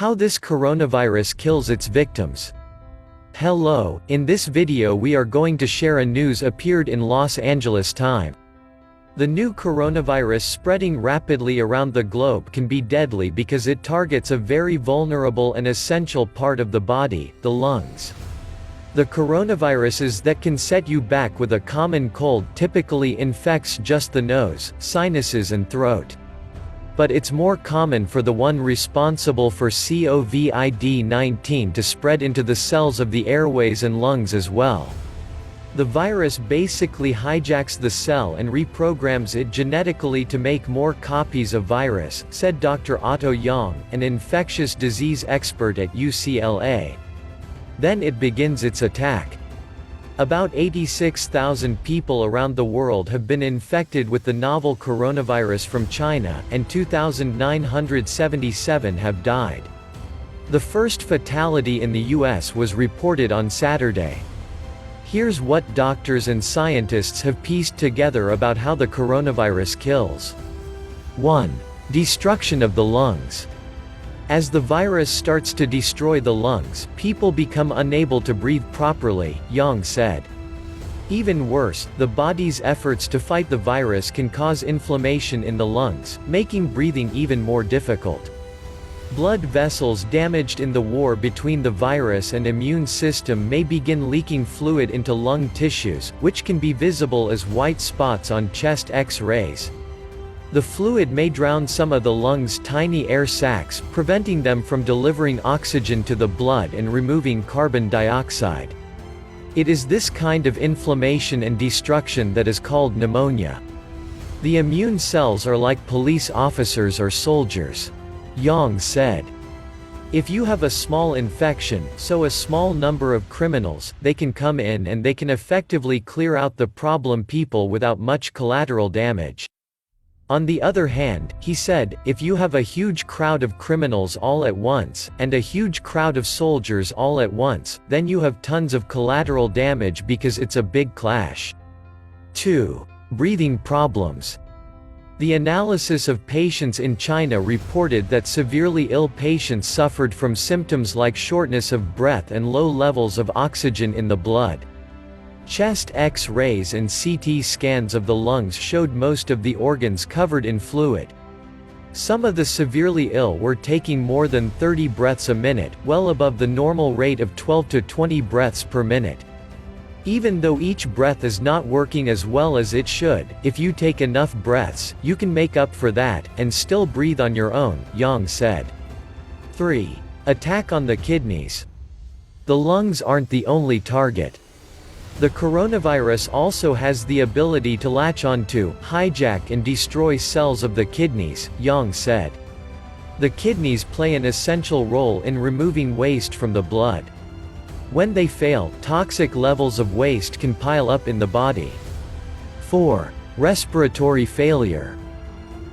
How this coronavirus kills its victims. Hello, in this video we are going to share a news appeared in Los Angeles Times. The new coronavirus spreading rapidly around the globe can be deadly because it targets a very vulnerable and essential part of the body, the lungs. The coronaviruses that can set you back with a common cold typically infects just the nose, sinuses and throat. But it's more common for the one responsible for COVID-19 to spread into the cells of the airways and lungs as well. The virus basically hijacks the cell and reprograms it genetically to make more copies of virus, said Dr. Otto Yang, an infectious disease expert at UCLA. Then it begins its attack. About 86,000 people around the world have been infected with the novel coronavirus from China, and 2,977 have died. The first fatality in the US was reported on Saturday. Here's what doctors and scientists have pieced together about how the coronavirus kills. 1. Destruction of the lungs. As the virus starts to destroy the lungs, people become unable to breathe properly, Yang said. Even worse, the body's efforts to fight the virus can cause inflammation in the lungs, making breathing even more difficult. Blood vessels damaged in the war between the virus and immune system may begin leaking fluid into lung tissues, which can be visible as white spots on chest X-rays. The fluid may drown some of the lungs' tiny air sacs, preventing them from delivering oxygen to the blood and removing carbon dioxide. It is this kind of inflammation and destruction that is called pneumonia. The immune cells are like police officers or soldiers. Yang said. If you have a small infection, so a small number of criminals, they can come in and they can effectively clear out the problem people without much collateral damage. On the other hand, he said, if you have a huge crowd of criminals all at once, and a huge crowd of soldiers all at once, then you have tons of collateral damage because it's a big clash. 2. Breathing problems. The analysis of patients in China reported that severely ill patients suffered from symptoms like shortness of breath and low levels of oxygen in the blood. Chest X-rays and CT scans of the lungs showed most of the organs covered in fluid. Some of the severely ill were taking more than 30 breaths a minute, well above the normal rate of 12 to 20 breaths per minute. Even though each breath is not working as well as it should, if you take enough breaths, you can make up for that, and still breathe on your own, Yang said. 3. Attack on the kidneys. The lungs aren't the only target. The coronavirus also has the ability to latch onto, hijack and destroy cells of the kidneys, Yang said. The kidneys play an essential role in removing waste from the blood. When they fail, toxic levels of waste can pile up in the body. 4. Respiratory failure.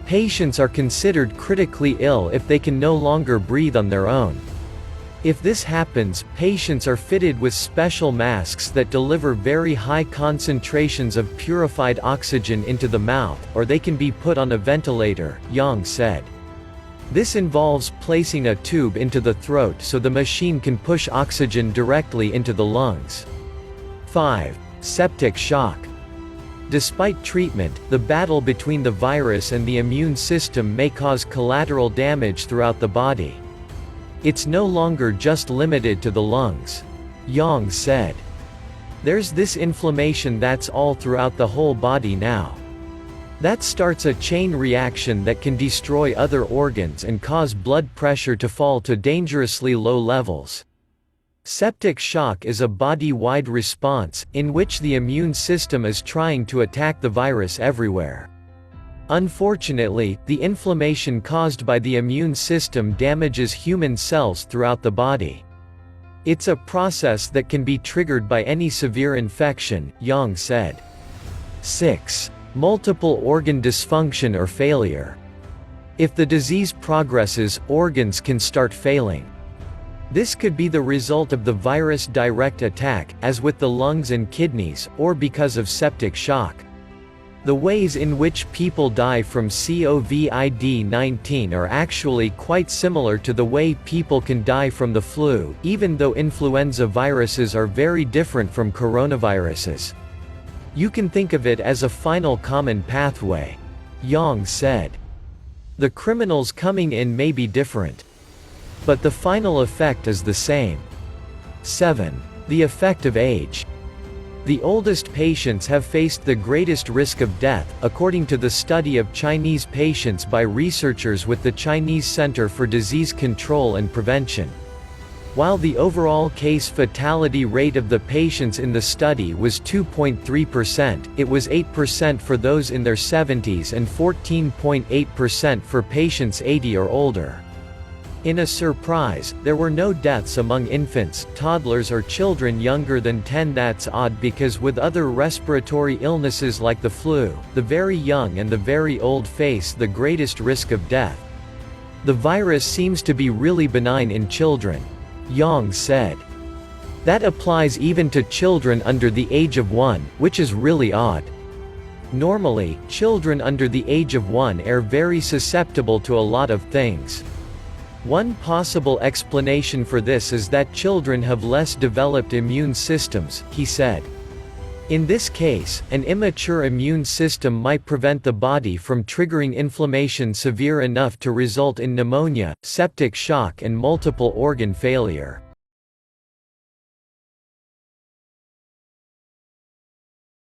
Patients are considered critically ill if they can no longer breathe on their own. If this happens, patients are fitted with special masks that deliver very high concentrations of purified oxygen into the mouth, or they can be put on a ventilator, Yang said. This involves placing a tube into the throat so the machine can push oxygen directly into the lungs. 5. Septic shock. Despite treatment, the battle between the virus and the immune system may cause collateral damage throughout the body. It's no longer just limited to the lungs. Yang said. There's this inflammation that's all throughout the whole body now. That starts a chain reaction that can destroy other organs and cause blood pressure to fall to dangerously low levels. Septic shock is a body-wide response, in which the immune system is trying to attack the virus everywhere. Unfortunately, the inflammation caused by the immune system damages human cells throughout the body. It's a process that can be triggered by any severe infection, Yang said. 6. Multiple organ dysfunction or failure. If the disease progresses, organs can start failing. This could be the result of the virus' direct attack, as with the lungs and kidneys, or because of septic shock. The ways in which people die from COVID-19 are actually quite similar to the way people can die from the flu, even though influenza viruses are very different from coronaviruses. You can think of it as a final common pathway. Yang said. The criminals coming in may be different, but the final effect is the same. 7. The effect of age. The oldest patients have faced the greatest risk of death, according to the study of Chinese patients by researchers with the Chinese Center for Disease Control and Prevention. While the overall case fatality rate of the patients in the study was 2.3%, it was 8% for those in their 70s and 14.8% for patients 80 or older. In a surprise, there were no deaths among infants, toddlers or children younger than 10. That's odd because with other respiratory illnesses like the flu, the very young and the very old face the greatest risk of death. The virus seems to be really benign in children, Yang said. That applies even to children under the age of 1, which is really odd. Normally, children under the age of 1 are very susceptible to a lot of things. One possible explanation for this is that children have less developed immune systems, he said. In this case, an immature immune system might prevent the body from triggering inflammation severe enough to result in pneumonia, septic shock and multiple organ failure.